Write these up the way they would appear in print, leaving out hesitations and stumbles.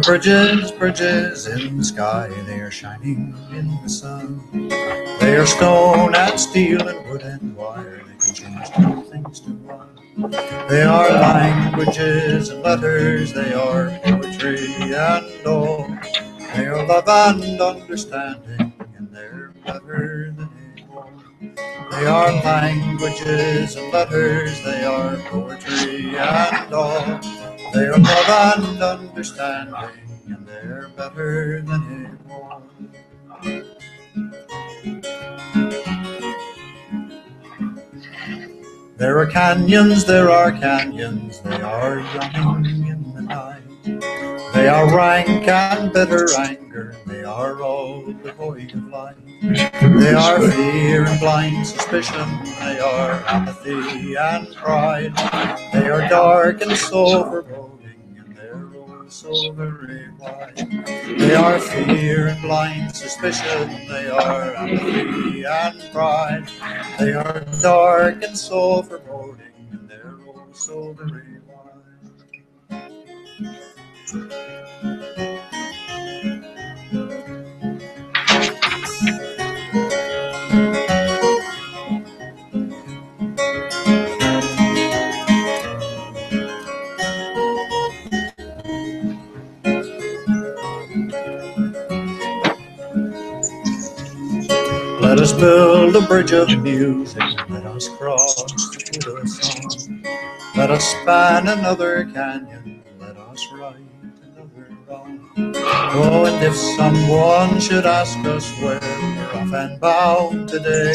bridges, bridges in the sky, they are shining in the sun. They are stone and steel and wood and wire, they can change two things to one. They are languages and letters, they are poetry and all. They are love and understanding, and they're better than anyone. They are languages and letters, they are poetry and all. They are love and understanding, and they're better than anyone. There are canyons, they are yawning in the night. They are rank and bitter anger, they are all devoid of light. They are fear and blind suspicion, they are apathy and pride. They are dark and so foreboding, and they're oh so very wide. They are fear and blind suspicion, they are apathy and pride. They are dark and so foreboding, and they're oh so very wide. Let us build a bridge of music, let us cross to the song. Let us span another canyon, let us right another wrong. Oh, and if someone should ask us where we're off and bound today,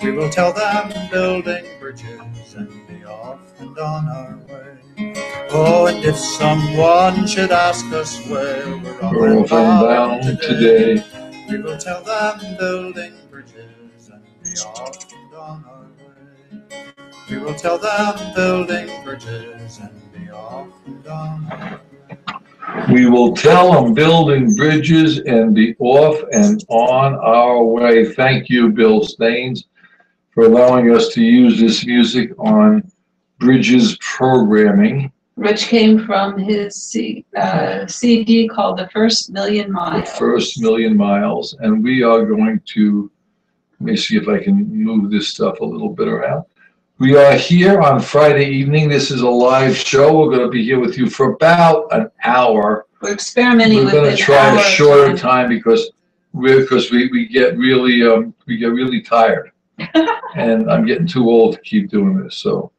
we will tell them building bridges and be off and on our way. Oh, and if someone should ask us where we're off and bound today, we will tell them building bridges and be off and on our way. We will tell them building bridges and be off and on our way. We will tell them building bridges and be off and on our way. Thank you, Bill Staines, for allowing us to use this music on Bridges programming. Which came from his CD called The First Million Miles. The First Million Miles. And we are going to, let me see if I can move this stuff a little bit around. We are here on Friday evening. This is a live show. We're going to be here with you for about an hour. We're experimenting with it. We're going to try a shorter time because we get really tired. And I'm getting too old to keep doing this. So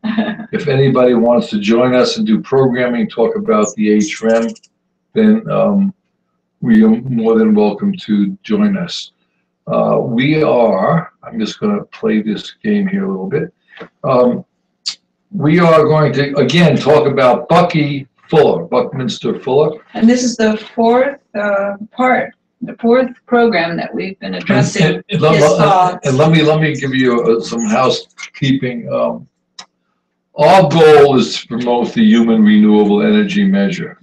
if anybody wants to join us and do programming, talk about the HREM, then we are more than welcome to join us. I'm just going to play this game here a little bit. We are going to, again, talk about Buckminster Fuller. And this is the fourth part. The fourth program that we've been addressing his thoughts. And let me give you some housekeeping. Our goal is to promote the Human Renewable Energy Measure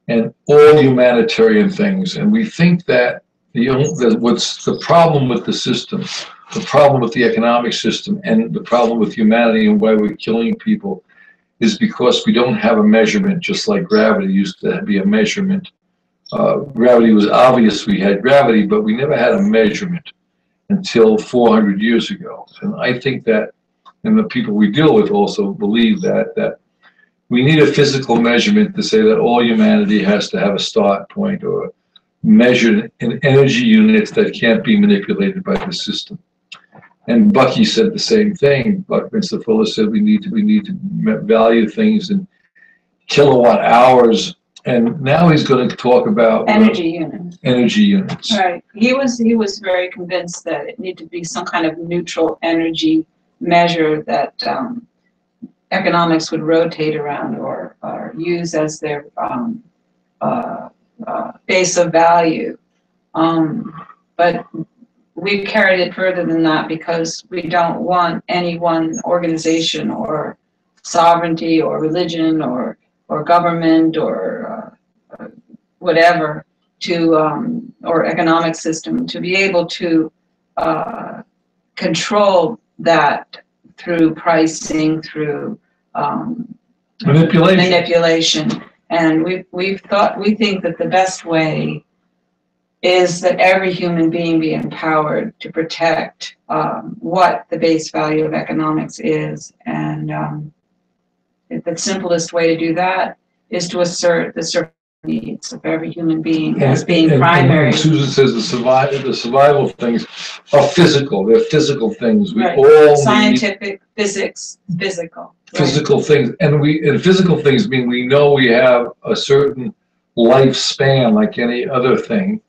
and all humanitarian things. And we think that what's the problem with the system, the problem with the economic system, and the problem with humanity and why we're killing people is because we don't have a measurement, just like gravity used to be a measurement. Gravity was obvious, we had gravity, but we never had a measurement until 400 years ago. And I think that, and the people we deal with also believe that we need a physical measurement to say that all humanity has to have a start point or measured in energy units that can't be manipulated by the system. And Bucky said the same thing. Buckminster Fullers said we need to value things in kilowatt hours. And now he's going to talk about energy units. Energy units. Right. He was very convinced that it needed to be some kind of neutral energy measure that economics would rotate around or use as their base of value. But we've carried it further than that because we don't want any one organization or sovereignty or religion or government or whatever to or economic system to be able to control that through pricing, through manipulation. And we think that the best way is that every human being be empowered to protect what the base value of economics is. And the simplest way to do that is to assert the survival needs of every human being as being primary. And Susan says the survival things are physical. They're physical things. We Right. all Scientific, physics, physical. Physical things. And physical things mean we know we have a certain lifespan like any other thing.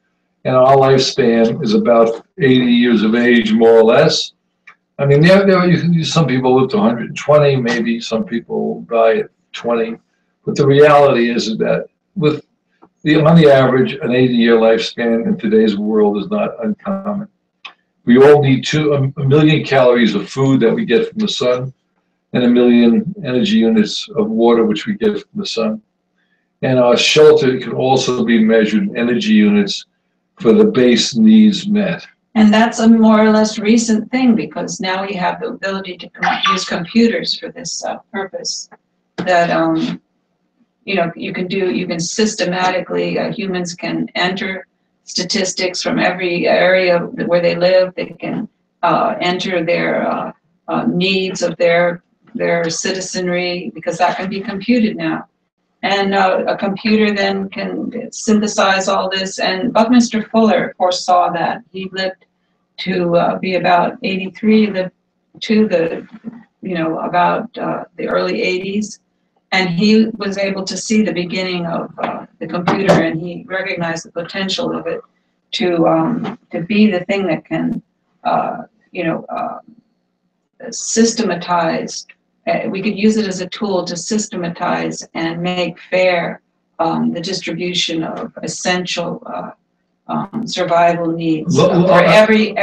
And our lifespan is about 80 years of age, more or less. I mean, some people live to 120, maybe some people die at 20. But the reality is that on the average, an 80-year lifespan in today's world is not uncommon. We all need a million calories of food that we get from the sun, and 1 million energy units of water which we get from the sun. And our shelter can also be measured in energy units for the base needs met. And that's a more or less recent thing, because now we have the ability to use computers for this purpose. That you can systematically, humans can enter statistics from every area where they live. They can enter their needs of their citizenry, because that can be computed now. And a computer then can synthesize all this. And Buckminster Fuller foresaw that. He lived to be about 83, lived to about the early 80s. And he was able to see the beginning of the computer, and he recognized the potential of it to be the thing that can, systematize. We could use it as a tool to systematize and make fair the distribution of essential survival needs for every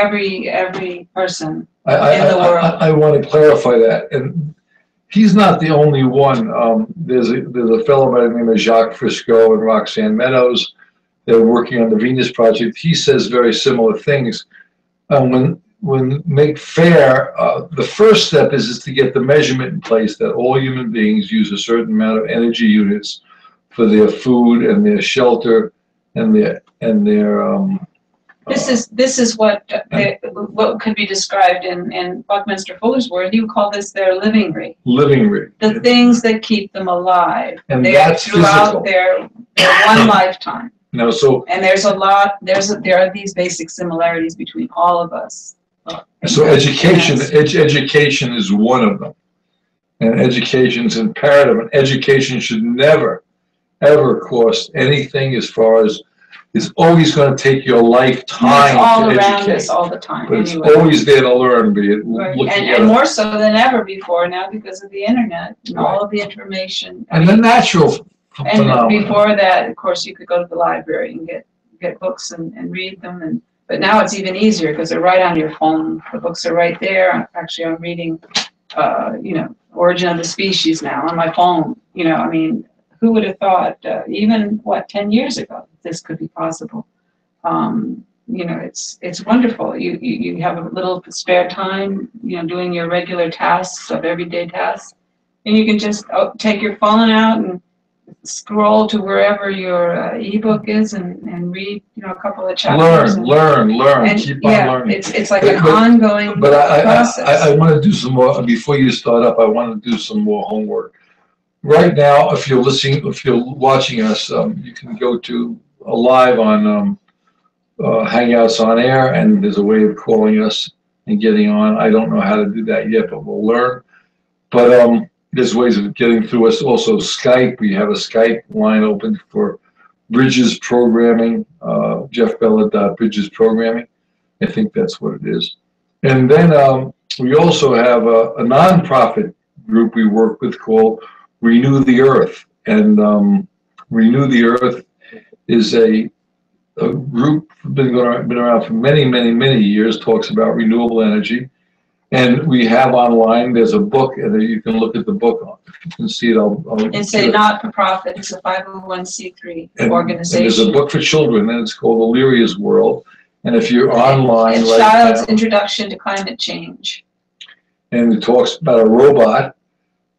person in the world. I want to clarify that, and he's not the only one. There's a fellow by the name of Jacques Fresco and Roxanne Meadows. They're working on the Venus Project. He says very similar things. When make fair, the first step is to get the measurement in place that all human beings use a certain amount of energy units for their food and their shelter and their This is what could be described in Buckminster Fuller's word. You call this their living rate. Living rate. The things that keep them alive. And that's throughout physical. their one lifetime. No, and there's a lot. There are these basic similarities between all of us. So education is one of them, and education is imperative. And education should never, ever cost anything. As far as it's always going to take your lifetime it's all to around educate. us all the time. But anyway. it's always there to learn. Be it right. and more so than ever before now, because of the internet and all of the information. And the natural phenomenon. And before that, of course, you could go to the library and get books and read them. But now it's even easier because they're right on your phone. The books are right there. Actually, I'm reading, Origin of the Species now on my phone. I mean, who would have thought, even 10 years ago, this could be possible? It's wonderful. You have a little spare time, doing your regular tasks of everyday tasks, and you can just take your phone out and scroll to wherever your ebook is and read, a couple of chapters. Learn. And keep on learning. It's like an ongoing process. I want to do some more before you start up. I want to do some more homework. Right now, if you're watching us, you can go to live on Hangouts on Air, and there's a way of calling us and getting on. I don't know how to do that yet, but we'll learn. But there's ways of getting through us. Also, Skype. We have a Skype line open for Bridges Programming, jeffbella.bridges programming. I think that's what it is. And then we also have a nonprofit group we work with called Renew the Earth. And Renew the Earth is a group been around for many, many, many years, talks about renewable energy. And we have online, there's a book, and you can look at the book. If you can see it, it's a not-for-profit, it's a 501c3 organization. And there's a book for children, and it's called Illyria's World. And if you're online right now. Child's Introduction to Climate Change. And it talks about a robot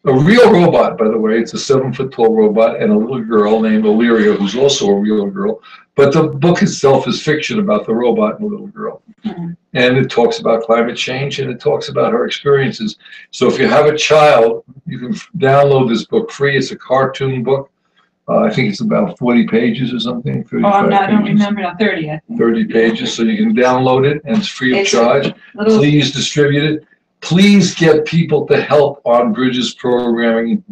A real robot, by the way. It's a 7-foot-tall robot and a little girl named Illyria, who's also a real girl. But the book itself is fiction about the robot and the little girl. Mhm. And it talks about climate change, and it talks about her experiences. So if you have a child, you can download this book free. It's a cartoon book. I think it's about 40 pages or something. Oh, I don't pages. remember now, 30, I think. 30 pages, so you can download it, and it's free of charge. Please distribute it. Please get people to help on Bridges programming.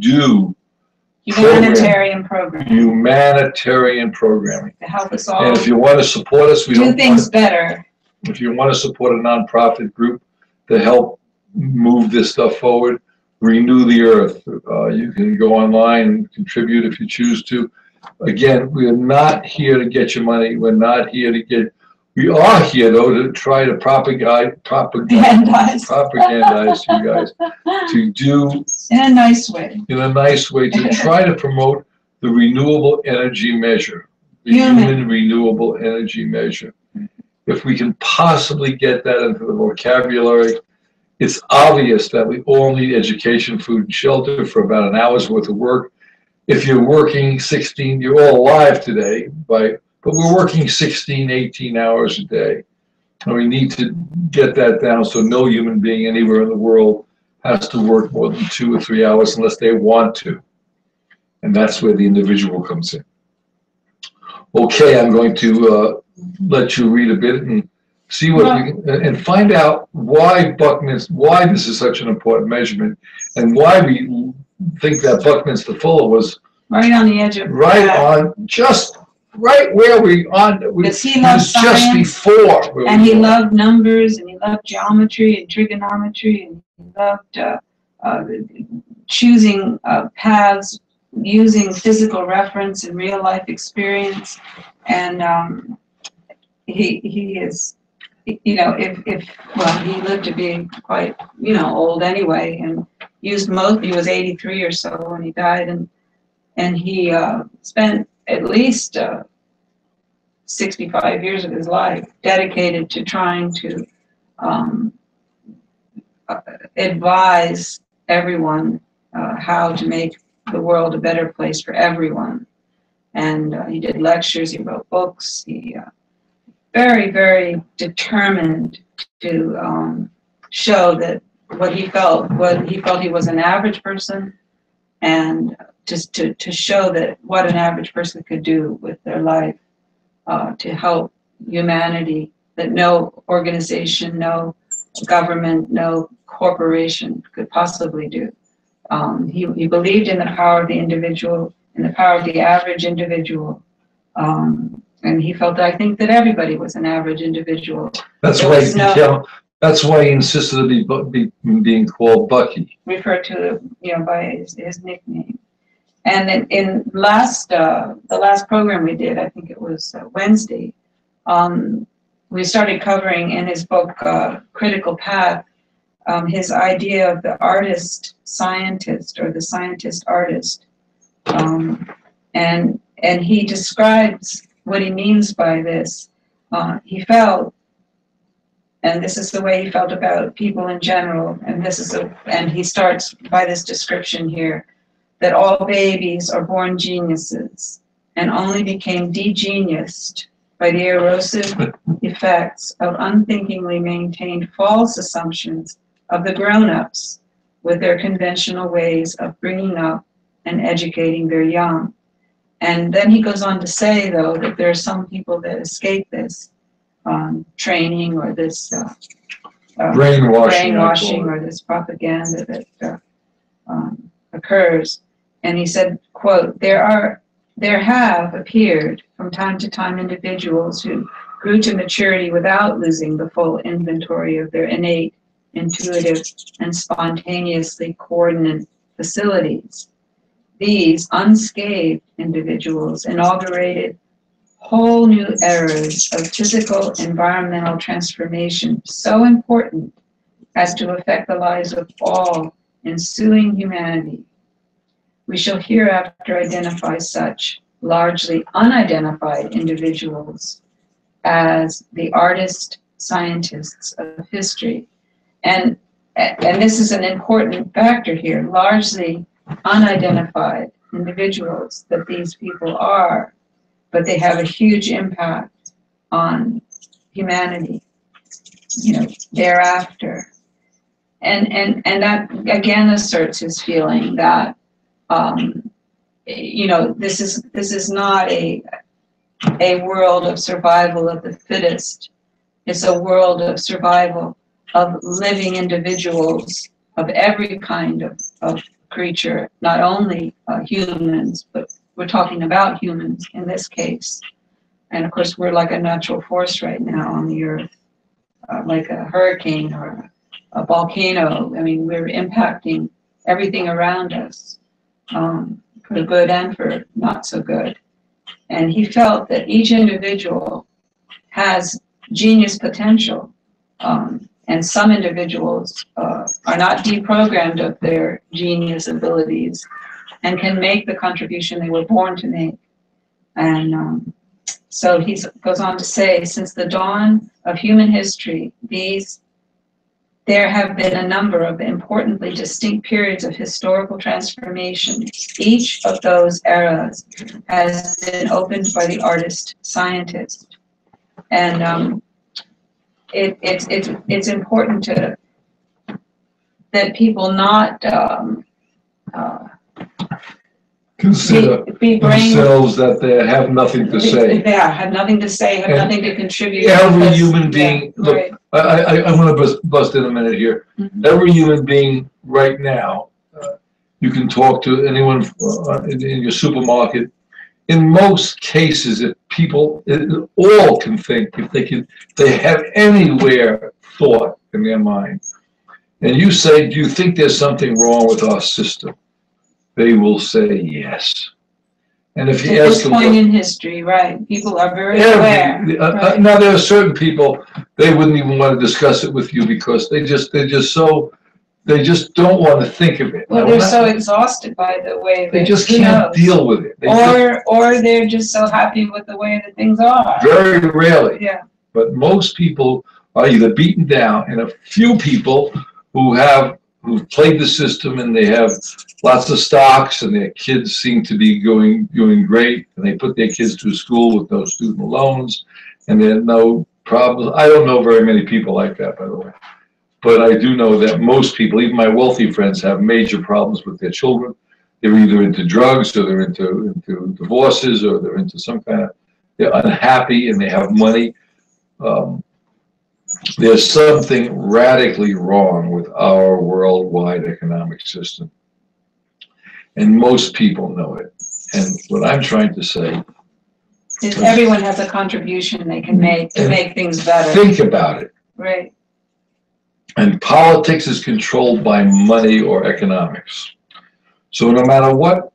Humanitarian program. Humanitarian programming. To help us all. And if you want to support us, do things better. If you want to support a nonprofit group to help move this stuff forward, Renew the Earth. You can go online and contribute if you choose to. Again, we are not here to get your money. We're not here to get. We are here though to try to propagandize you guys to do in a nice way. In a nice way to try to promote the renewable energy measure, the Human Renewable Energy Measure. If we can possibly get that into the vocabulary, it's obvious that we all need education, food, and shelter for about an hour's worth of work. If you're working 16, you're all alive today, but we're working 16, 18 hours a day. And we need to get that down so no human being anywhere in the world has to work more than 2 or 3 hours unless they want to. And that's where the individual comes in. Okay, I'm going to let you read a bit and see what we can, and find out why this is such an important measurement, and why we think that Buckminster Fuller was right on the edge of right where we on. Because he loved science, just before, and he loved numbers, and he loved geometry and trigonometry, and he loved choosing paths using physical reference and real life experience, and he is. He lived to be quite, old anyway, and he was 83 or so when he died, and he spent at least 65 years of his life dedicated to trying to advise everyone how to make the world a better place for everyone. And he did lectures, he wrote books, he very, very determined to show that what he felt he was an average person, and just to show that what an average person could do with their life to help humanity, that no organization, no government, no corporation could possibly do. He believed in the power of the individual, in the power of the average individual. And he felt, I think, that everybody was an average individual. That's why he insisted to be being called Bucky. Referred to, by his nickname. And in the last program we did, I think it was Wednesday, we started covering in his book, Critical Path, his idea of the artist-scientist, or the scientist-artist. And he describes what he means by this. He felt, and this is the way he felt about people in general, and he starts by this description here, that all babies are born geniuses and only became de-geniused by the erosive effects of unthinkingly maintained false assumptions of the grown-ups with their conventional ways of bringing up and educating their young. And then he goes on to say, though, that there are some people that escape this training, or this brainwashing or this propaganda that occurs. And he said, quote, there have appeared from time to time individuals who grew to maturity without losing the full inventory of their innate, intuitive, and spontaneously coordinate facilities. These unscathed individuals inaugurated whole new eras of physical environmental transformation so important as to affect the lives of all ensuing humanity. We shall hereafter identify such largely unidentified individuals as the artist scientists of history. And and this is an important factor here, largely unidentified individuals that these people are, but they have a huge impact on humanity, thereafter. And that again asserts his feeling that, this is not a world of survival of the fittest. It's a world of survival of living individuals of every kind of creature, not only humans, but we're talking about humans in this case. And of course, we're like a natural force right now on the earth, like a hurricane or a volcano. I mean, we're impacting everything around us, for the good and for not so good. And he felt that each individual has genius potential, and some individuals are not deprogrammed of their genius abilities and can make the contribution they were born to make. And so he goes on to say, since the dawn of human history, there have been a number of importantly distinct periods of historical transformation. Each of those eras has been opened by the artist-scientist. And it's important that people not consider be themselves that they have nothing to say. Yeah, have nothing to say, have nothing to contribute. Every human being, look, right. I'm going to bust in a minute here. Mm-hmm. Every human being right now, you can talk to anyone in your supermarket. In most cases, if people all can think, if they have anywhere thought in their mind, and you say, do you think there's something wrong with our system? They will say yes. And if you ask them, at this point in history, right, people are very aware. Right. Now there are certain people, they wouldn't even want to discuss it with you because they just don't want to think of it. Well, they're so exhausted by the way they just can't deal with it. Or they're just so happy with the way that things are. Very rarely. Yeah. But most people are either beaten down, and a few people who've played the system and they have lots of stocks and their kids seem to be doing great, and they put their kids through school with no student loans and there are no problems. I don't know very many people like that, by the way. But I do know that most people, even my wealthy friends, have major problems with their children. They're either into drugs or they're into divorces or they're into some kind of, they're unhappy and they have money. There's something radically wrong with our worldwide economic system. And most people know it. And what I'm trying to say is everyone has a contribution they can make to make things better. Think about it. Right. And politics is controlled by money or economics. So no matter what,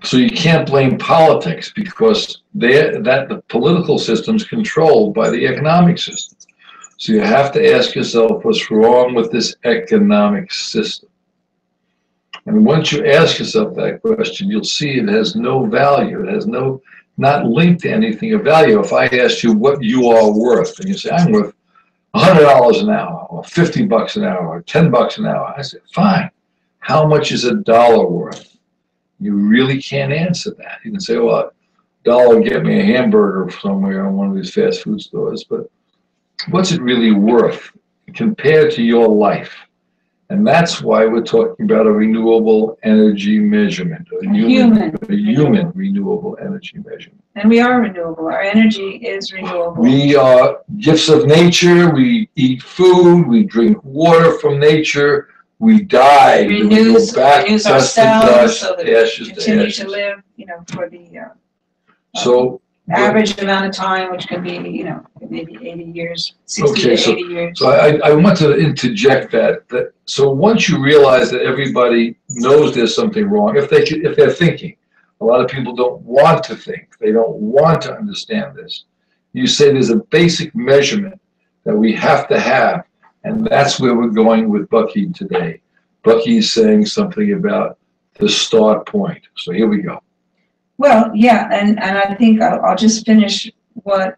so you can't blame politics because the political system is controlled by the economic system. So you have to ask yourself what's wrong with this economic system. And once you ask yourself that question, you'll see it has no value. It has not linked to anything of value. If I asked you what you are worth, and you say, I'm worth $100 an hour, or $50 an hour, or $10 an hour, I say, fine. How much is a dollar worth? You really can't answer that. You can say, well, $1 get me a hamburger somewhere in one of these fast food stores, but what's it really worth compared to your life? And that's why we're talking about a renewable energy measurement, a human renewable energy measurement. And we are renewable. Our energy is renewable. We are gifts of nature. We eat food. We drink water from nature. We die. Renews our cells so that we continue to live, for the average amount of time, which could be, maybe 80 years, 60 to 80 years. So I want to interject that so once you realize that everybody knows there's something wrong, if they're thinking, a lot of people don't want to think, they don't want to understand this. You say there's a basic measurement that we have to have, and that's where we're going with Bucky today. Bucky's saying something about the start point. So here we go. Well, yeah, and I think I'll just finish what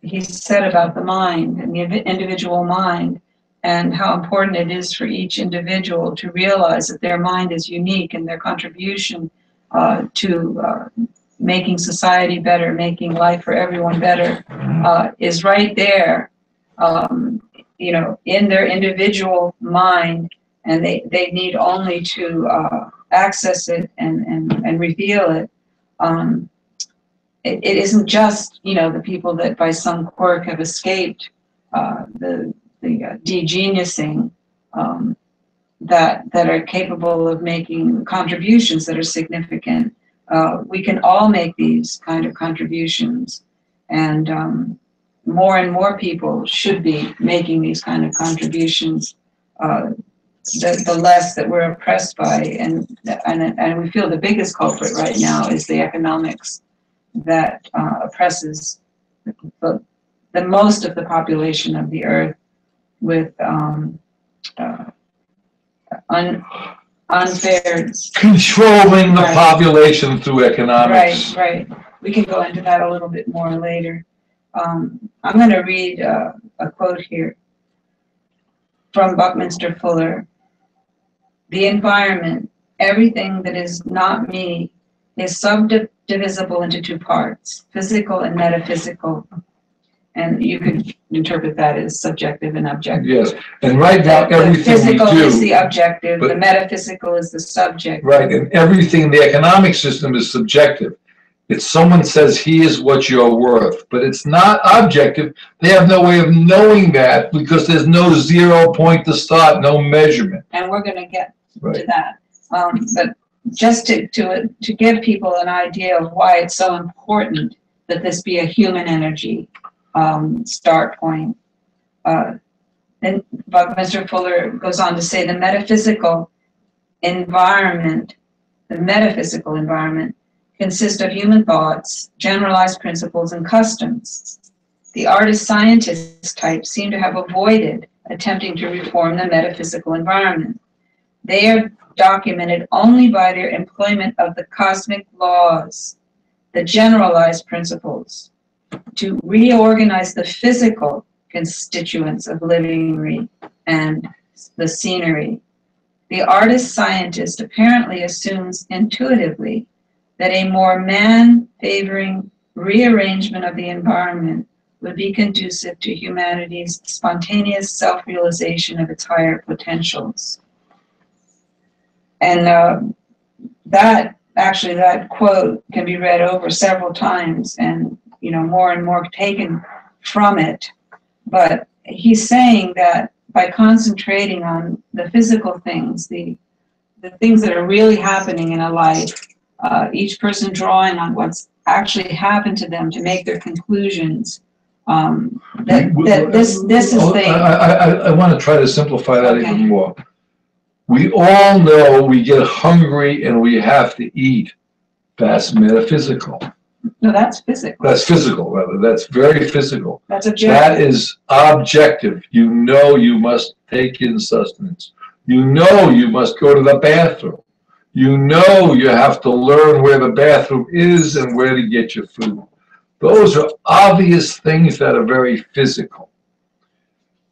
he said about the mind and the individual mind. and how important it is for each individual to realize that their mind is unique and their contribution to making society better, making life for everyone better, is right there, you know, in their individual mind, and they need only to access it and reveal it. It isn't just, you know, the people that by some quirk have escaped the de-geniusing that are capable of making contributions that are significant. We can all make these kind of contributions, and more people should be making these kind of contributions. The less that we're oppressed by, and we feel the biggest culprit right now is the economics that oppresses the most of the population of the earth with unfair controlling the population through economics. Right. We can go into that a little bit more later. I'm going to read a quote here from Buckminster Fuller. The environment, everything that is not me, is subdivisible into two parts, physical and metaphysical. And you could interpret that as subjective and objective. Yes, and right now everything the physical we do, is the objective, the metaphysical is the subject. Right, and everything, the economic system is subjective. It's someone says, he is what you're worth, but it's not objective. They have no way of knowing that because there's no 0 point to start, no measurement. And we're going to get to that. But just to give people an idea of why it's so important that this be a human energy start point. Then Buckminster Fuller goes on to say the metaphysical environment consists of human thoughts, generalized principles, and customs. The artist-scientist type seem to have avoided attempting to reform the metaphysical environment. They are documented only by their employment of the cosmic laws, the generalized principles, to reorganize the physical constituents of living and the scenery. The artist-scientist apparently assumes intuitively that a more man-favoring rearrangement of the environment would be conducive to humanity's spontaneous self-realization of its higher potentials. And that quote can be read over several times, and more and more taken from it. But he's saying that by concentrating on the physical things, the things that are really happening in a life, each person drawing on what's actually happened to them to make their conclusions. This is the. I want to try to simplify that even more. We all know we get hungry and we have to eat. That's metaphysical. No, that's physical. That's physical, rather. That's very physical. That's objective. That is objective. You know you must take in sustenance. You know you must go to the bathroom. You know you have to learn where the bathroom is and where to get your food. Those are obvious things that are very physical.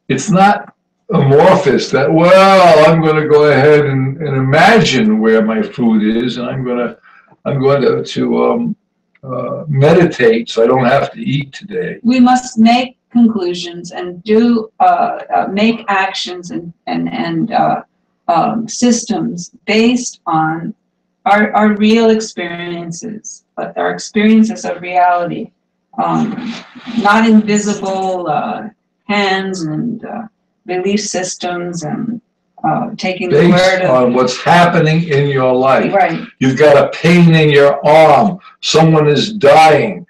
It's not amorphous that, well, I'm going to go ahead and imagine where my food is, and I'm going to meditate so I don't have to eat today. We must make conclusions and do make actions and systems based on our real experiences, but our experiences of reality, not invisible hands and belief systems and taking the word on what's happening in your life. Right. You've got a pain in your arm. Someone is dying.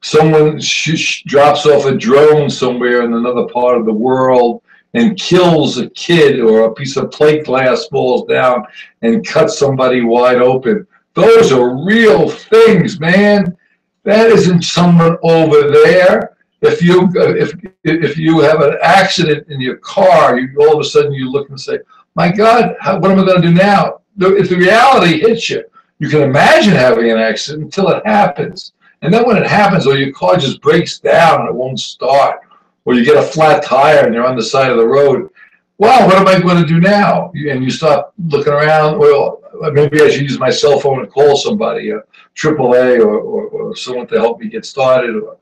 Someone drops off a drone somewhere in another part of the world and kills a kid, or a piece of plate glass falls down and cuts somebody wide open. Those are real things, man. That isn't someone over there. If you have an accident in your car, all of a sudden you look and say, my God, what am I going to do now? If the reality hits you, you can imagine having an accident until it happens. And then when it happens, or your car just breaks down and it won't start, or you get a flat tire and you're on the side of the road, well, what am I going to do now? And you start looking around, well, maybe I should use my cell phone and call somebody, AAA or someone to help me get started. Or,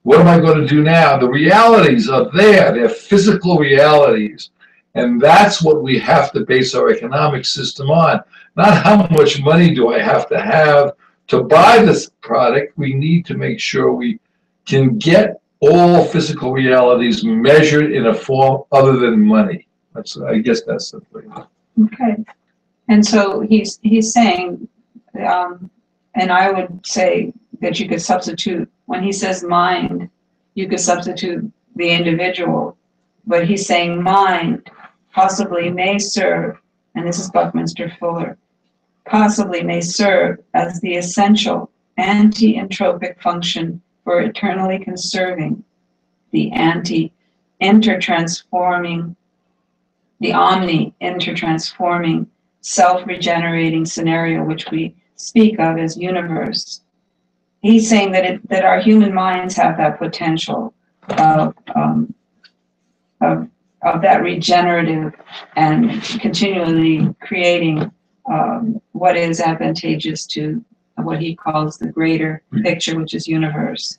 what am I going to do now? The realities are there. They're physical realities. And that's what we have to base our economic system on. Not how much money do I have to buy this product. We need to make sure we can get all physical realities measured in a form other than money. I guess that's the thing. Okay. And so he's saying, and I would say that you could substitute, when he says mind, you could substitute the individual, but he's saying mind possibly may serve, and this is Buckminster Fuller, possibly may serve as the essential anti-entropic function for eternally conserving the omni-intertransforming, self-regenerating scenario which we speak of as universe. He's saying that our human minds have that potential of that regenerative and continually creating what is advantageous to what he calls the greater picture, which is universe.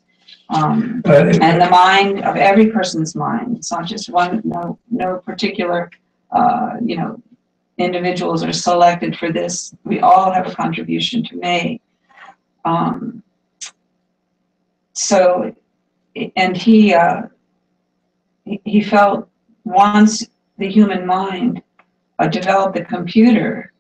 And the mind of every person's mind. It's not just one, no particular, individuals are selected for this. We all have a contribution to make. So, and he felt once the human mind developed the computer,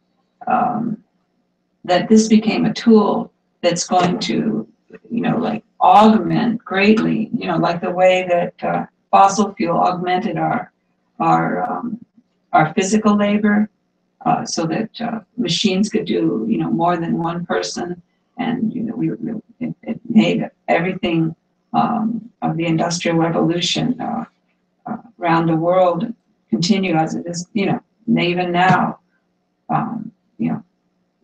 that this became a tool that's going to, like augment greatly, like the way that fossil fuel augmented our physical labor, so that machines could do, more than one person, and it made everything of the Industrial Revolution around the world continue as it is, even now,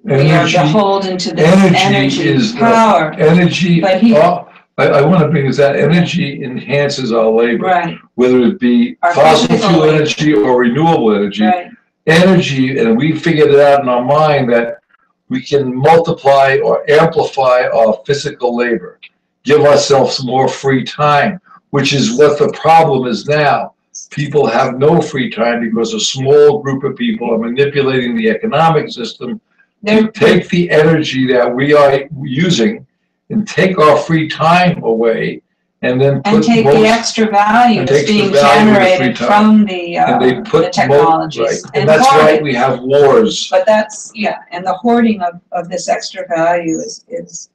we are beholden to this energy power. Energy, but I want to bring this out. Energy enhances our labor, right, whether it be our fossil fuel energy or renewable energy. Right. Energy, and we figured it out in our mind that we can multiply or amplify our physical labor, give ourselves more free time, which is what the problem is now. People have no free time because a small group of people are manipulating the economic system to take the energy that we are using and take our free time away, and then take the extra value that's being generated from the technologies. Right. And that's why we have wars. But that's, and the hoarding of this extra value is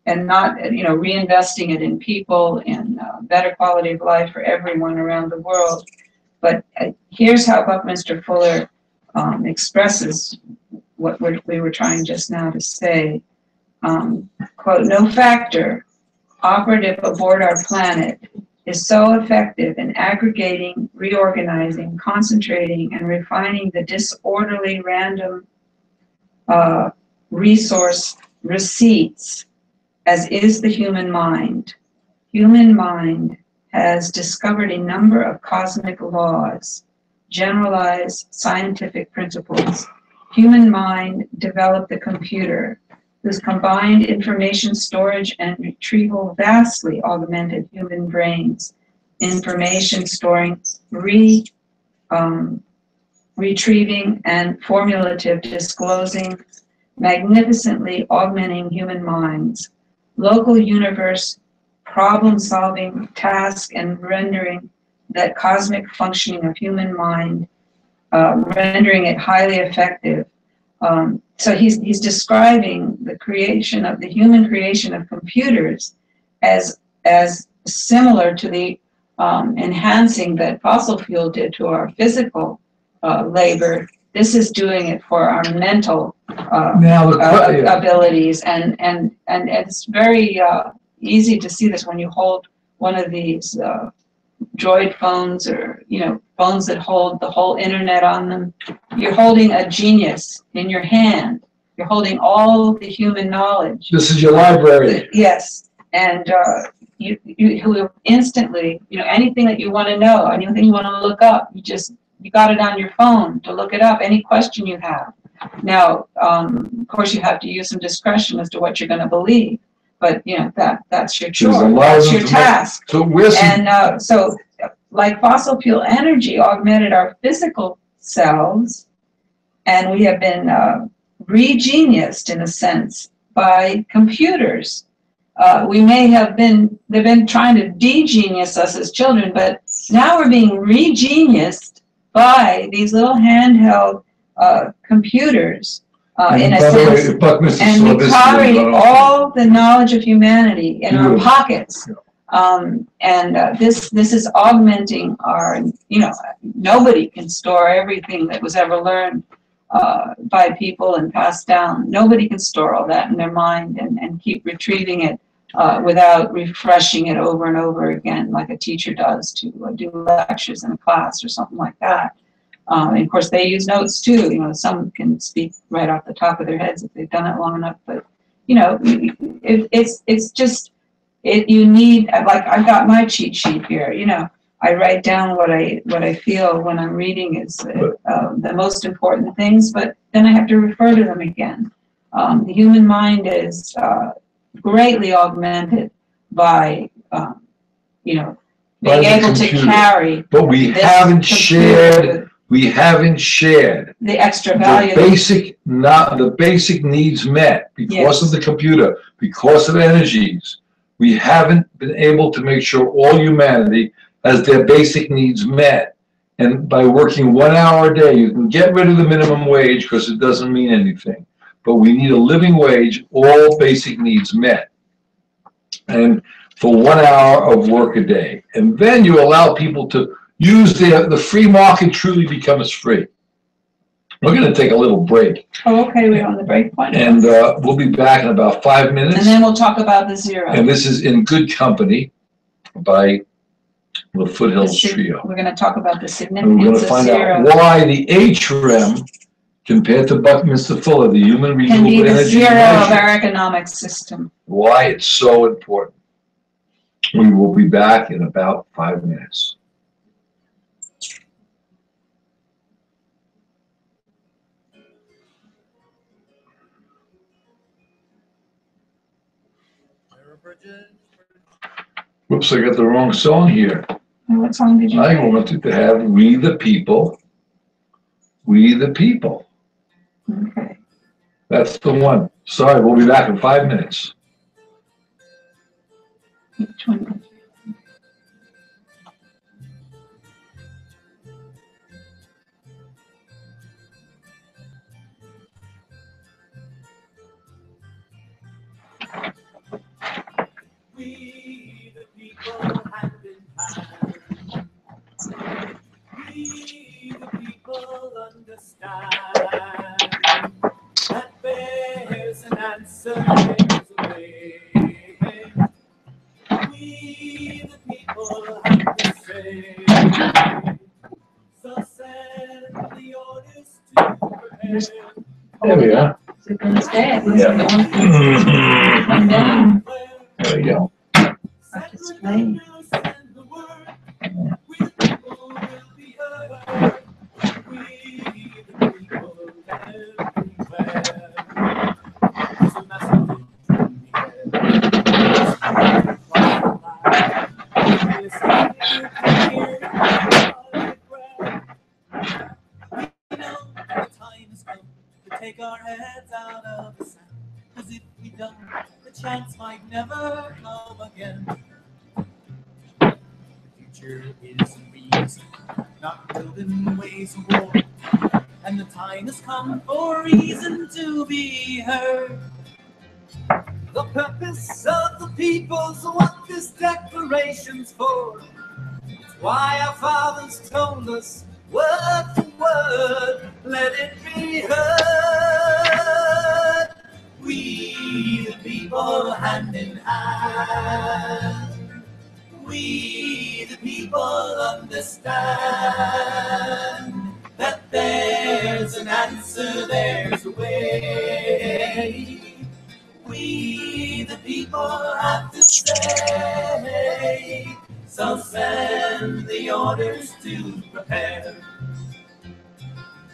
and not, reinvesting it in people, in better quality of life for everyone around the world. But here's how Buckminster Fuller expresses what we were trying just now to say. Quote, "No factor operative aboard our planet is so effective in aggregating, reorganizing, concentrating, and refining the disorderly random resource receipts as is the human mind. Human mind has discovered a number of cosmic laws, generalized scientific principles. Human mind developed the computer, whose combined information storage and retrieval vastly augmented human brains. Information storing, retrieving, and formulative disclosing, magnificently augmenting human minds. Local universe, problem-solving, task, and rendering that cosmic functioning of human mind, rendering it highly effective." So he's describing the human creation of computers as similar to the enhancing that fossil fuel did to our physical labor. This is doing it for our mental abilities, and it's very easy to see this when you hold one of these droid phones, or phones that hold the whole internet on them. You're holding a genius in your hand. You're holding all the human knowledge. This is your library. Yes, and you instantly, anything that you want to know, anything you want to look up, you just you got it on your phone to look it up, any question you have. Now, of course, you have to use some discretion as to what you're going to believe, but that's your chore, that's your task. So so, like fossil fuel energy augmented our physical selves, and we have been re-geniused in a sense by computers. They've been trying to de-genius us as children, but now we're being re-geniused by these little handheld computers, in a sense. And we carry all the knowledge of humanity in our pockets. This is augmenting our, nobody can store everything that was ever learned by people and passed down. Nobody can store all that in their mind and keep retrieving it without refreshing it over and over again, like a teacher does to do lectures in a class or something like that. And of course, they use notes too. Some can speak right off the top of their heads if they've done it long enough. But it's just you need, like, I've got my cheat sheet here. I write down what I feel when I'm reading is the most important things, but then I have to refer to them again. The human mind is greatly augmented by being able to carry. But we haven't shared the extra value. The basic needs met because of the computer, because of energies. We haven't been able to make sure all humanity has their basic needs met. And by working 1 hour a day, you can get rid of the minimum wage because it doesn't mean anything. But we need a living wage, all basic needs met. And for 1 hour of work a day. And then you allow people to use the free market truly becomes free. We're going to take a little break. Oh, okay, we're on the break point. And we'll be back in about 5 minutes. And then we'll talk about the zero. And this is In Good Company by the Foothills Trio. We're going to talk about the significance and we're going to find out why the HREM, compared to Buckminster Fuller, the Human Renewable Energy Measure, can be the zero of our economic system. Why it's so important. We will be back in about 5 minutes. Whoops, I got the wrong song here. What song did you I wanted to have We the People. We the People. Okay. That's the one. Sorry, we'll be back in 5 minutes. Which one? We the people hand in hand. We the people understand that there's an answer, there's a way. We the people have to say. So send the orders to prepare. There we are. Is it going to stay? Yeah. There we go. Display. Take our heads out of the sand, 'cause if we don't, the chance might never come again. The future isn't easy, not building ways of war, and the time has come for reason to be heard. The purpose of the people's what this declaration's for. It's why our fathers told us word for word, let it be heard. We the people hand in hand. We the people understand that there's an answer, there's a way. We the people have to say. So send the orders to prepare.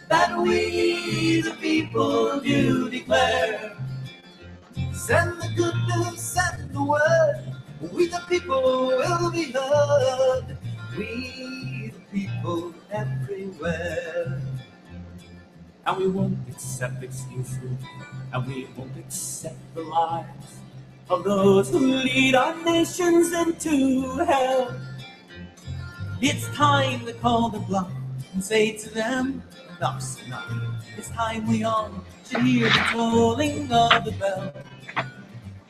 that we the people do declare. Send the good news, send the word, we the people will be heard, we the people everywhere. And we won't accept excuses, and we won't accept the lies of those who lead our nations into hell. It's time to call the bluff and say to them, enough's enough. It's time we all should hear the tolling of the bell.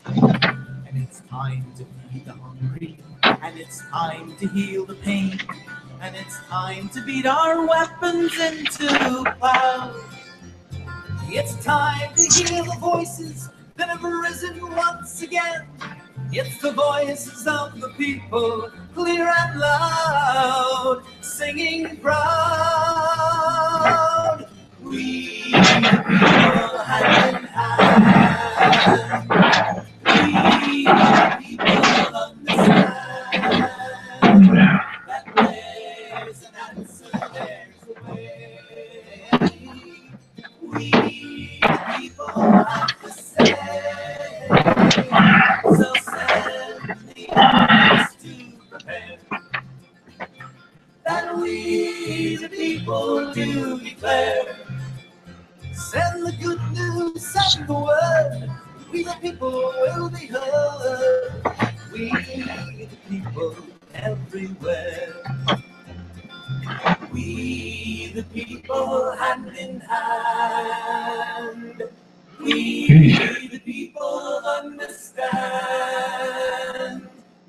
And it's time to feed the hungry, and it's time to heal the pain, and it's time to beat our weapons into clouds. It's time to hear the voices that have risen once again. It's the voices of the people, clear and loud, singing proud. We the people hand in hand. We the people understand that there's an answer, there's a way. We the people have to say. So send the others to prepare, that we the people do declare. Send the good news, send the word, we the people will be heard, we the people everywhere. We the people hand in hand. We the people understand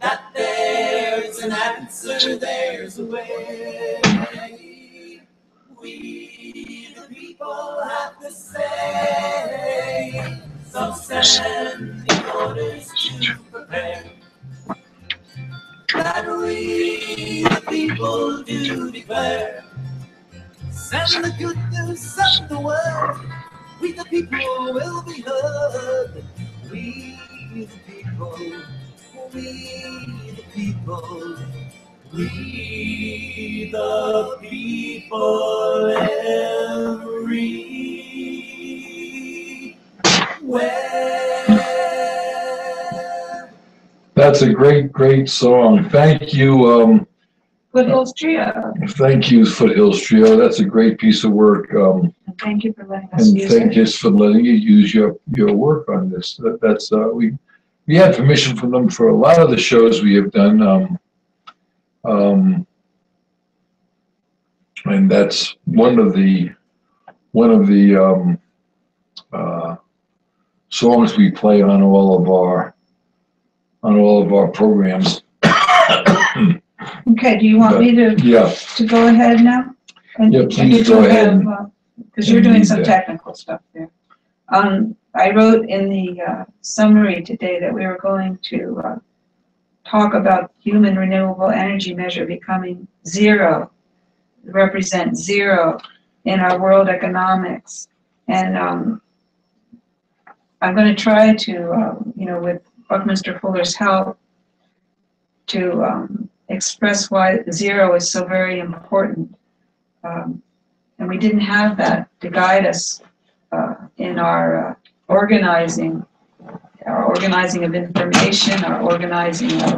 that there's an answer, there's a way. We the people have to say, so send the orders to prepare, that we the people do declare. Send the good news, send the word, we the people will be heard. We the people, we the people, we the people everywhere. That's a great, great song. Thank you. Foothills Trio. Thank you, Foothills Trio. That's a great piece of work. And thank you for letting us And use thank it. you for letting you use your work on this. That's we had permission from them for a lot of the shows we have done. And that's one of the songs we play on all of our programs. Okay, do you want me to Yeah, go ahead now? And Yeah, please did go you ahead. Because you're doing some Yeah. technical stuff there. I wrote in the summary today that we were going to talk about Human Renewable Energy Measure becoming zero, represent zero in our world economics. And I'm going to try to, with Buckminster Fullers' help, to express why zero is so very important. And we didn't have that to guide us in our organizing of information, our organizing of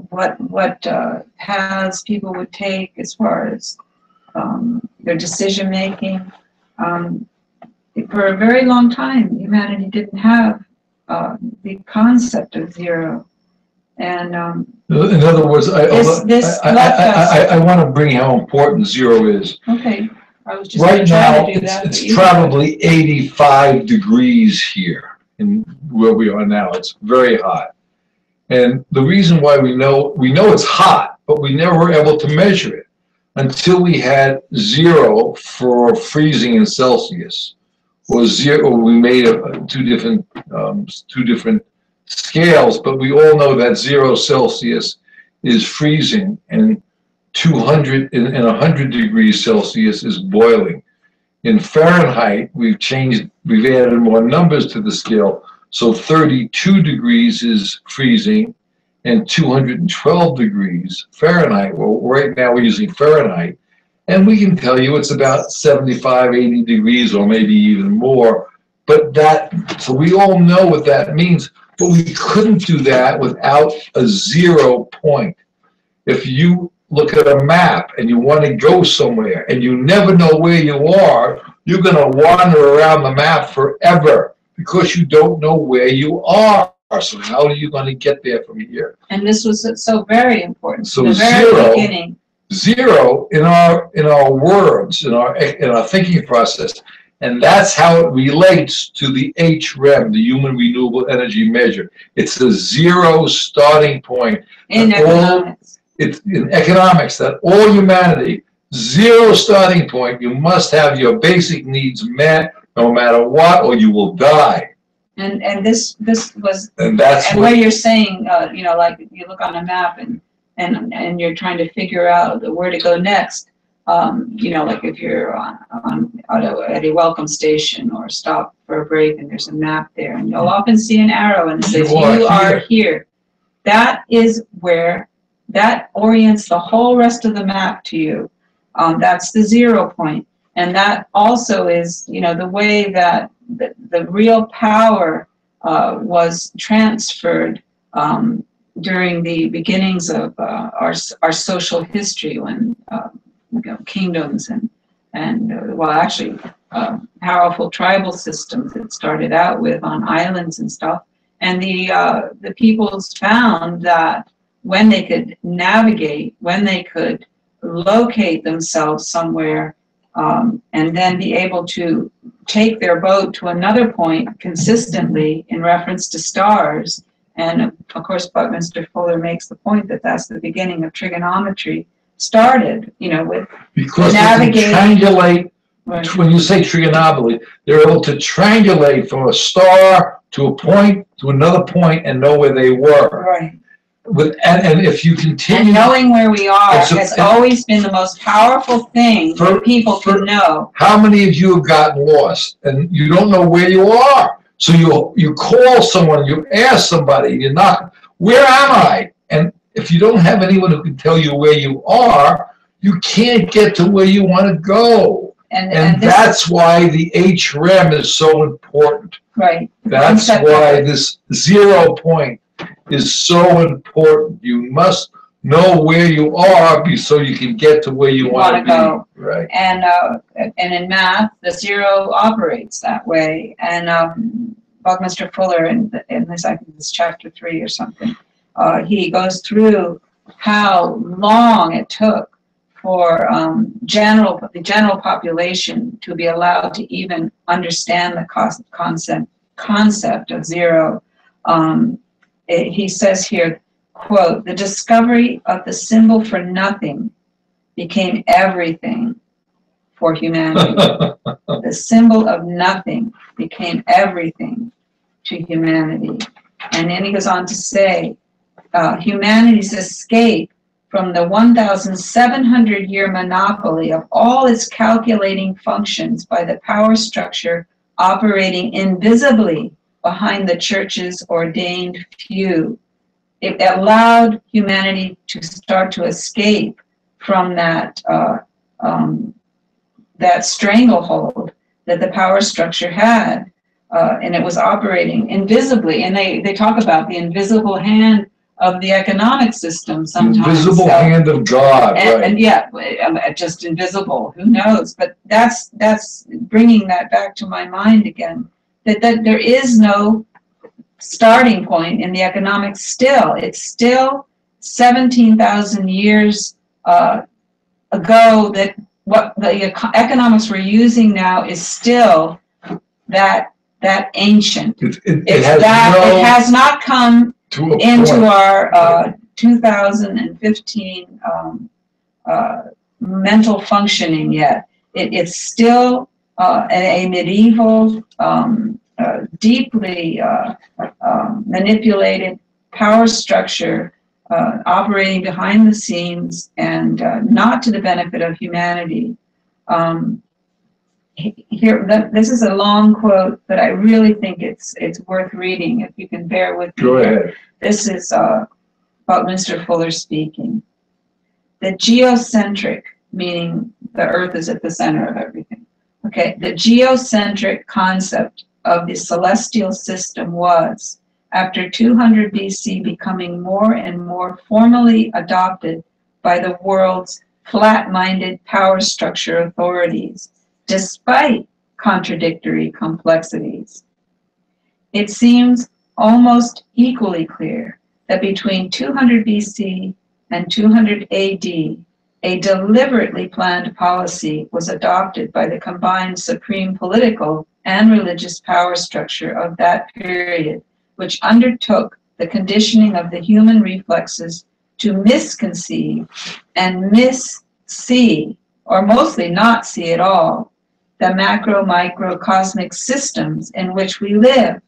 what paths people would take as far as their decision making. For a very long time, humanity didn't have the concept of zero. And in other words, I want to bring how important zero is. Okay, I was just Right now, trying to do that. it's probably 85 degrees here in where we are now. It's very hot. And the reason why we know it's hot, but we never were able to measure it until we had zero for freezing in Celsius, or zero. We made two different scales, but we all know that 0 Celsius is freezing, and 200 and 100 degrees Celsius is boiling. In Fahrenheit, we've added more numbers to the scale. So 32 degrees is freezing, and 212 degrees Fahrenheit. Well, right now we're using Fahrenheit, and we can tell you it's about 75, 80 degrees, or maybe even more. But so we all know what that means, but we couldn't do that without a 0 point. If you look at a map and you want to go somewhere and you never know where you are, you're going to wander around the map forever because you don't know where you are. So how are you going to get there from here? And this was so very important. So the very beginning. 0 in our words, in our thinking process, and that's how it relates to the HREM, the Human Renewable Energy Measure. It's a 0 starting point. In economics. It's in economics that all humanity, 0 starting point. You must have your basic needs met, no matter what, or you will die. And this was, and that's where you're saying, like you look on a map and you're trying to figure out where to go next. Like if you're at a welcome station or stop for a break and there's a map there, and you'll often see an arrow and it says, you are here. That is where, that orients the whole rest of the map to you. That's the 0 point. And that also is, the way that the real power was transferred during the beginnings of our social history, when kingdoms and powerful tribal systems that started out with on islands and stuff, and the peoples found that when they could navigate, when they could locate themselves somewhere, and then be able to take their boat to another point consistently in reference to stars. And of course, Buckminster Fuller makes the point that that's the beginning of trigonometry started, with because navigating. They can triangulate. Right. When you say trigonometry, they're able to triangulate from a star to a point to another point and know where they were. Right. And if you continue, and knowing where we are has always been the most powerful thing that people can know. How many of you have gotten lost and you don't know where you are? So you call someone, you ask somebody, you knock, where am I? And if you don't have anyone who can tell you where you are, you can't get to where you want to go. And that's why the HREM is so important. Right. That's why this 0 point is so important. You must know where you are so you can get to where you want to go. Right. And in math, the 0 operates that way. And Buckminster Fuller, in this, I think it's chapter 3 or something, he goes through how long it took for the general population to be allowed to even understand the concept of 0. He says here, quote, "The discovery of the symbol for nothing became everything for humanity." The symbol of nothing became everything to humanity. And then he goes on to say, humanity's escape from the 1,700-year monopoly of all its calculating functions by the power structure operating invisibly behind the church's ordained few. It allowed humanity to start to escape from that stranglehold that the power structure had, and it was operating invisibly. And they talk about the invisible hand of the economic system sometimes. Invisible hand of God, right? And yeah, just invisible. Who knows? But that's bringing that back to my mind again. That there is no starting point in the economics still. It's still 17,000 years ago that what the economics we're using now is still that ancient. It has not come into our 2015 mental functioning yet. It's still a medieval, deeply manipulated power structure operating behind the scenes and not to the benefit of humanity. This is a long quote, but I really think it's worth reading if you can bear with me. Go ahead. This is Buckminster Fullers speaking. The geocentric, meaning the earth is at the center of everything. Okay, the geocentric concept of the celestial system was, after 200 BC, becoming more and more formally adopted by the world's flat-minded power structure authorities, despite contradictory complexities. It seems almost equally clear that between 200 BC and 200 AD, a deliberately planned policy was adopted by the combined supreme political and religious power structure of that period, which undertook the conditioning of the human reflexes to misconceive and missee, or mostly not see at all, the macro-microcosmic systems in which we live.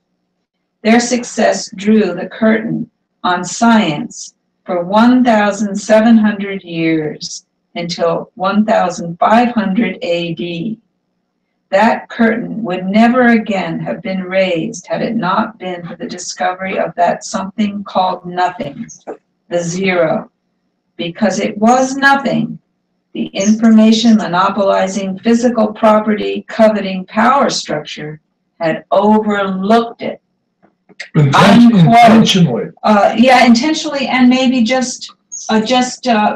Their success drew the curtain on science for 1,700 years until 1,500 AD. That curtain would never again have been raised had it not been for the discovery of that something called nothing, the zero. Because it was nothing, the information monopolizing physical property coveting power structure had overlooked it. Intentionally. Yeah, intentionally, and maybe just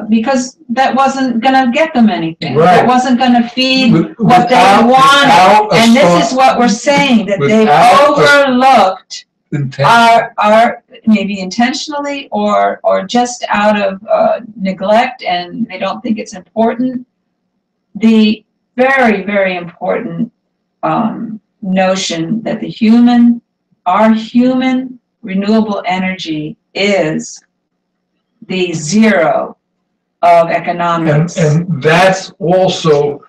because that wasn't going to get them anything. Right. That wasn't going to feed what they wanted. And this is what we're saying, that they've overlooked our maybe intentionally or just out of neglect, and they don't think it's important. The very, very important notion that our human renewable energy is the zero of economics. And that's also,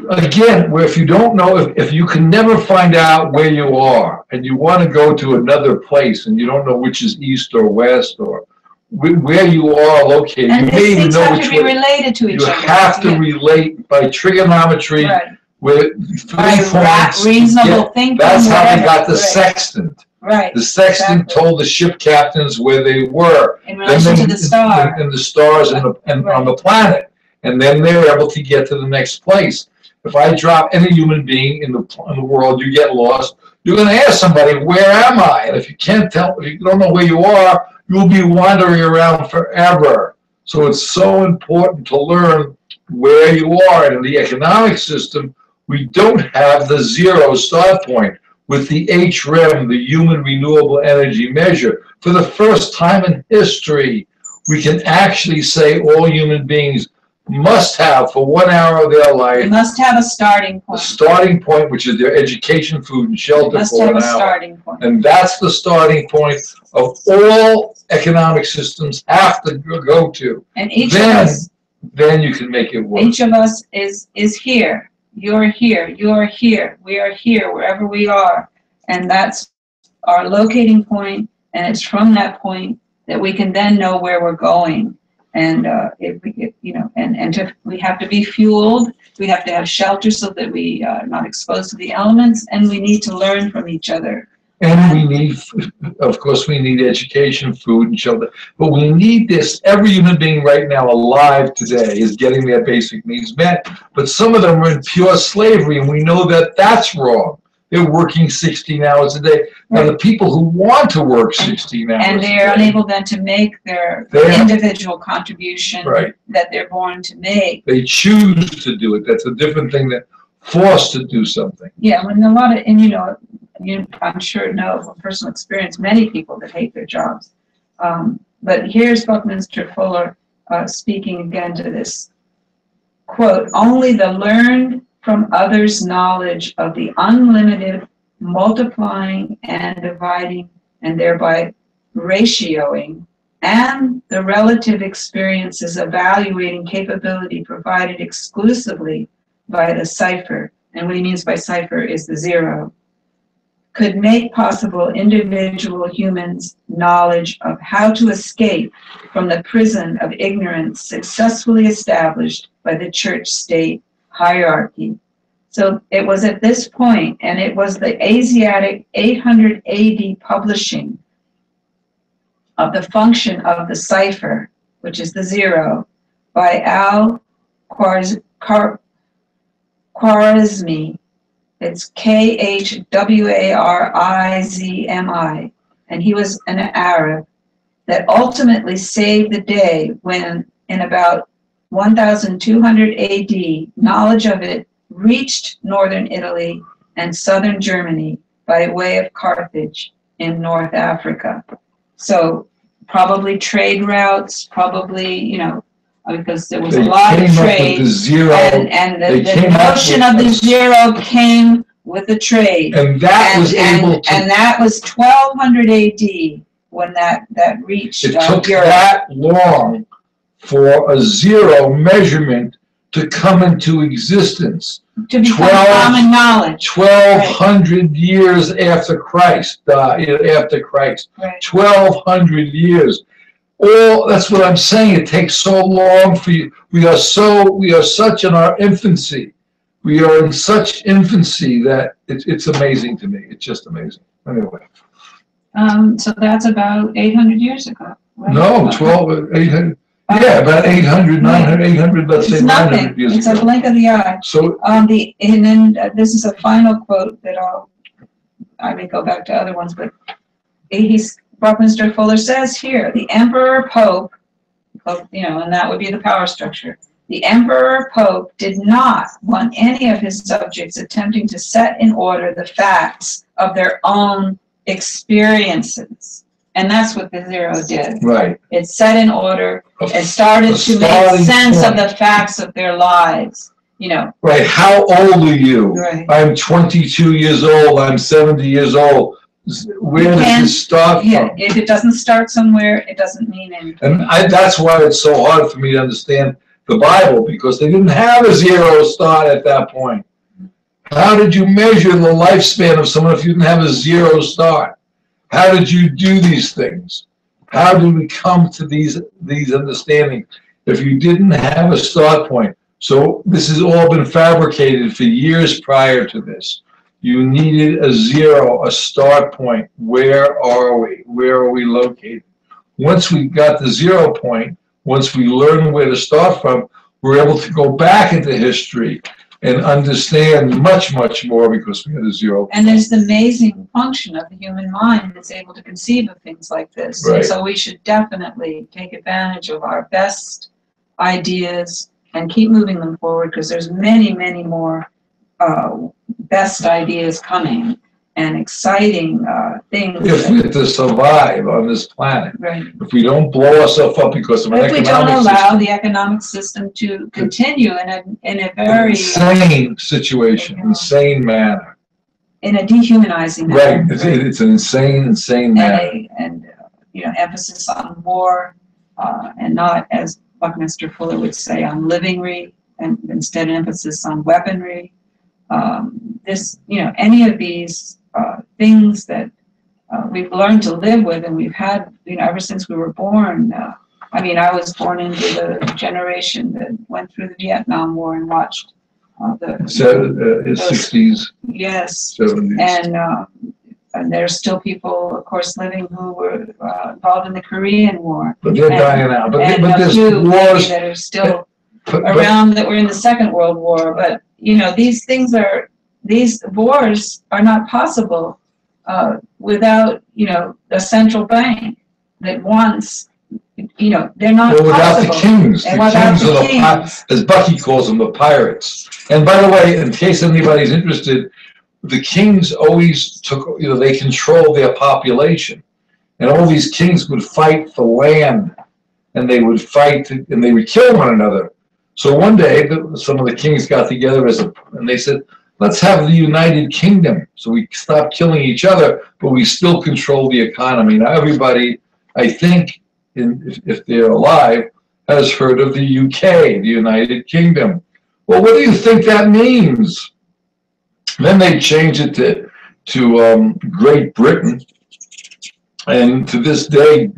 again, where if you don't know, if you can never find out where you are and you want to go to another place and you don't know which is east or west or where you are located, And you may even know have which to be way. related to each You other. have to relate by trigonometry, Right. with 3 By points. reasonable thinking. That's how they whatever. got the Right. sextant. Right. The sextant Exactly. told the ship captains where they were. In relation to the star. And the stars and on the planet. And then they're able to get to the next place. If I drop any human being in the world, you get lost. You're going to ask somebody, where am I? And if you can't tell, if you don't know where you are, you'll be wandering around forever. So it's so important to learn where you are. And in the economic system, we don't have the zero start point. With the HREM, the Human Renewable Energy Measure, for the first time in history, we can actually say all human beings must have, for 1 hour of their life, They must have a starting a point. starting point, which is their education, food, and They shelter must for have 1 a hour. starting point. And that's the starting point of all economic systems have to go to. And each Then- of us, Then you can make it work. each of us is here. You're here. You're here. We are here wherever we are, and that's our locating point. And it's from that point that we can then know where we're going. And we have to be fueled. We have to have shelter so that we are not exposed to the elements, and we need to learn from each other. And we need, of course, we need education, food, and shelter. But we need this. Every human being right now alive today is getting their basic needs met. But some of them are in pure slavery, and we know that that's wrong. They're working 16 hours a day. Now, the people who want to work 16 hours And they are unable then to make their individual contribution that they're born to make. They choose to do it. That's a different thing than forced to do something. Yeah, when a lot of, and you I'm sure know from personal experience, many people that hate their jobs. But here's Buckminster Fuller speaking again to this quote, "Only the learned from others' knowledge of the unlimited multiplying and dividing and thereby ratioing and the relative experiences evaluating capability provided exclusively by the cipher," and what he means by cipher is the zero, "could make possible individual humans' knowledge of how to escape from the prison of ignorance successfully established by the church-state hierarchy." So it was at this point, and it was the Asiatic 800 AD publishing of the function of the cipher, which is the zero, by Al-Khwarizmi. It's Khwarizmi, and he was an Arab that ultimately saved the day when, in about 1200 AD, knowledge of it reached northern Italy and southern Germany by way of Carthage in North Africa. So probably trade routes, probably, because there was a lot of trade. And the notion of the zero came with the trade. And that was able to. And that was 1200 AD when that reached It took Europe. that long for a zero measurement to come into existence. To become common knowledge. 1200 years after Christ, Right. 1200 years. That's what I'm saying. It takes so long for you. We are such in our infancy. We are in such infancy that it's amazing to me. It's just amazing. Anyway. So that's about 800 years ago. Right? No, 800. Yeah, about 800, 900, 800, let's say 900 years ago. It's a blink of the eye. So, and then this is a final quote that I may go back to other ones, but Buckminster Fullers says here, the Emperor Pope, and that would be the power structure. The Emperor Pope did not want any of his subjects attempting to set in order the facts of their own experiences. And that's what the zero did. right. It set in order. It started to make sense of the facts of their lives. Right. How old are you? Right. I'm 22 years old. I'm 70 years old. Where does this start from? Yeah, if it doesn't start somewhere, it doesn't mean anything. And that's why it's so hard for me to understand the Bible, because they didn't have a zero start at that point. How did you measure the lifespan of someone if you didn't have a zero start? How did you do these things? How did we come to these understandings if you didn't have a start point? So this has all been fabricated for years prior to this. You needed a zero, a start point. Where are we? Where are we located? Once we got the 0 point, once we learned where to start from, we're able to go back into history and understand much, much more because we had a 0 point. And there's the amazing function of the human mind that's able to conceive of things like this. Right. And so we should definitely take advantage of our best ideas and keep moving them forward, because there's many, many more best ideas coming and exciting things. If we're to survive on this planet, Right. if we don't blow ourselves up because of an If we economic don't allow system, the economic system to continue in a very insane situation, insane manner. in a dehumanizing Right, manner. it's an insane manner. And emphasis on war, and not, as Buckminster Fuller would say, on livingry, and instead emphasis on weaponry. Any of these things that we've learned to live with, and we've had, ever since we were born. I was born into the generation that went through the Vietnam War and watched the 60s, yes, 70s. and there's still people, of course, living who were involved in the Korean War. But they're dying out. But And there's a few wars that are still but around that were in the Second World War. But these wars are not possible without a central bank that wants. They're not without possible. the kings. The And without kings the are kings. as Bucky calls them, the pirates. And by the way, in case anybody's interested, the kings always took, they controlled their population. And all these kings would fight for land, and they would fight, and they would kill one another. So one day, some of the kings got together and they said, let's have the United Kingdom. So we stop killing each other, but we still control the economy. Now everybody, I think, if they're alive, has heard of the UK, the United Kingdom. Well, what do you think that means? Then they changed it to Great Britain. And to this day,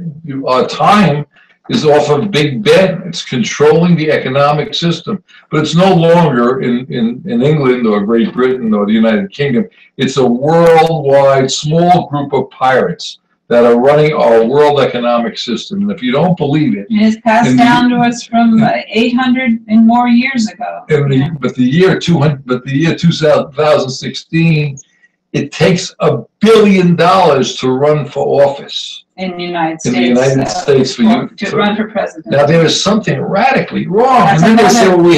our time is off of Big Ben. It's controlling the economic system. But it's no longer in England or Great Britain or the United Kingdom. It's a worldwide small group of pirates that are running our world economic system. And if you don't believe it, It is passed down to us from 800 and more years ago. but the year 2016, it takes $1 billion to run for office in the United States. In the United States for you to run for president. Now there is something radically wrong, That's and then they say, well, we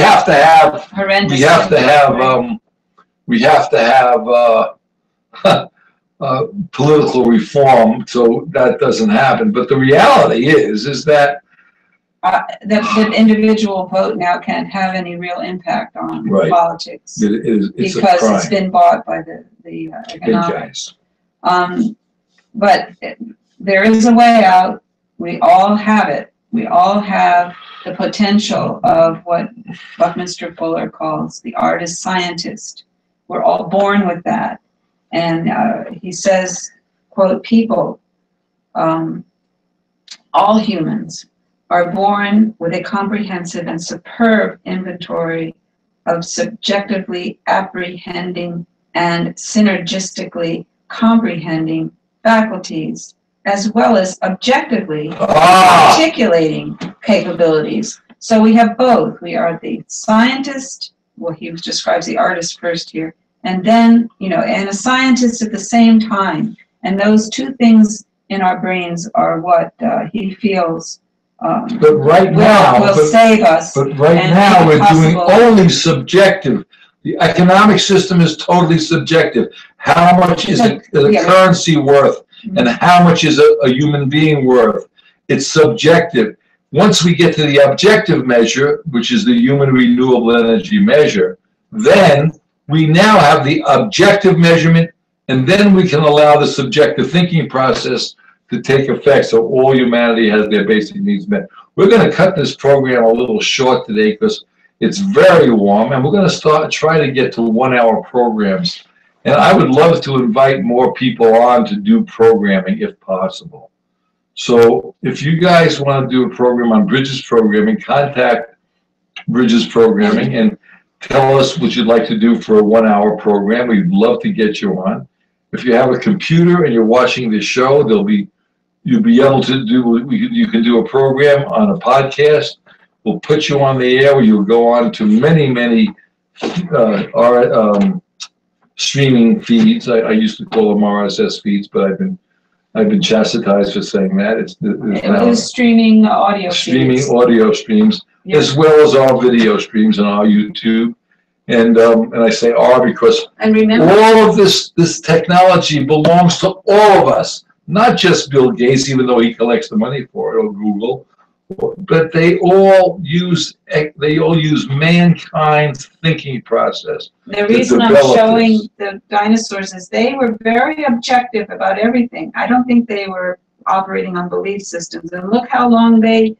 have to have political reform, so that doesn't happen. But the reality is that the individual vote now can't have any real impact on politics it's because it's been bought by the economics. But there is a way out. We all have it. We all have the potential of what Buckminster Fuller calls the artist-scientist. We're all born with that. And he says, quote, people, all humans are born with a comprehensive and superb inventory of subjectively apprehending and synergistically comprehending faculties, as well as objectively articulating capabilities. So we have both. We are the scientist, well, he describes the artist first here, and then, and a scientist at the same time. And those two things in our brains are what he feels will save us. But right now we're doing only subjective. The economic system is totally subjective. How much is a currency worth, and how much is a human being worth? It's subjective. Once we get to the objective measure, which is the Human Renewable Energy Measure, then we now have the objective measurement, and then we can allow the subjective thinking process to take effect, so all humanity has their basic needs met. We're going to cut this program a little short today because it's very warm, and we're going to try to get to 1 hour programs. And I would love to invite more people on to do programming if possible. So if you guys want to do a program on Bridges Programming, contact Bridges Programming and tell us what you'd like to do for a 1 hour program. We'd love to get you on. If you have a computer and you're watching this show, you'll be able to do, you can do a program on a podcast. We'll put you on the air where you'll go on to many streaming feeds. I used to call them RSS feeds, but I've been chastised for saying that. It was streaming audio streaming audio streams, as well as our video streams on our YouTube. And I say our because all of this technology belongs to all of us, not just Bill Gates, even though he collects the money for it, or Google. But they all use mankind's thinking process. The reason I'm showing the dinosaurs is they were very objective about everything. I don't think they were operating on belief systems. And look how long they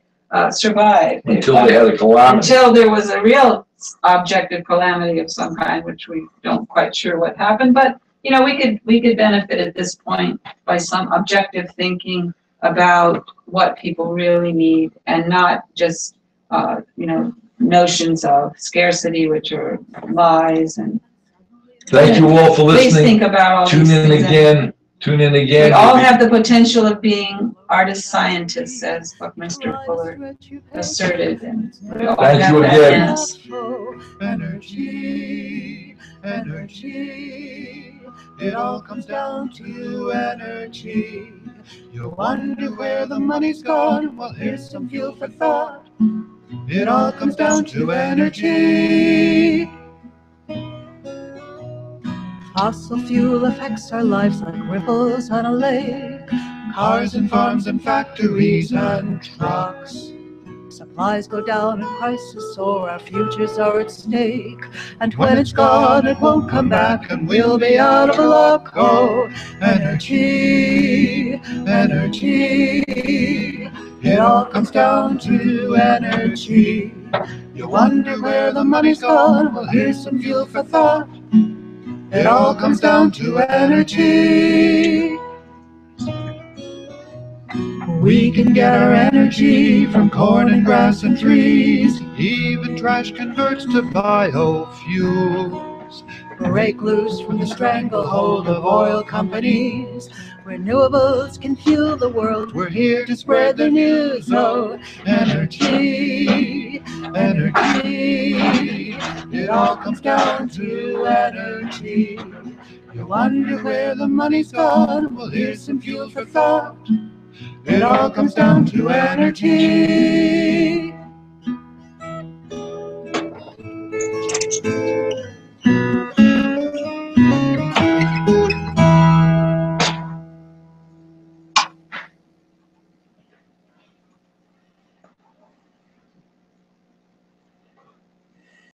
survived. Until they had a calamity. Until there was a real objective calamity of some kind, which we don't quite sure what happened. But we could benefit at this point by some objective thinking about what people really need, and not just notions of scarcity, which are lies. And thank you all for listening. Please think about all Tune in again. We all have the potential of being artist scientists, as Buckminster Fuller asserted. And we all thank you again. Energy. It all comes down to energy. You wonder where the money's gone? Well, here's some fuel for thought. It all comes down to energy. Fossil fuel affects our lives like ripples on a lake. Cars and farms and factories and trucks. Supplies go down and prices soar, our futures are at stake. And when it's gone, it won't come back, and we'll be out of luck. Oh, energy, energy. It all comes down to energy. You wonder where the money's gone? Well, here's some fuel for thought. It all comes down to energy. We can get our energy from corn and grass and trees. Even trash converts to biofuels. Break loose from the stranglehold of oil companies. Renewables can fuel the world. We're here to spread the news. Oh, energy, energy. It all comes down to energy. You wonder where the money's gone? Well, here's some fuel for thought. It all comes down to energy.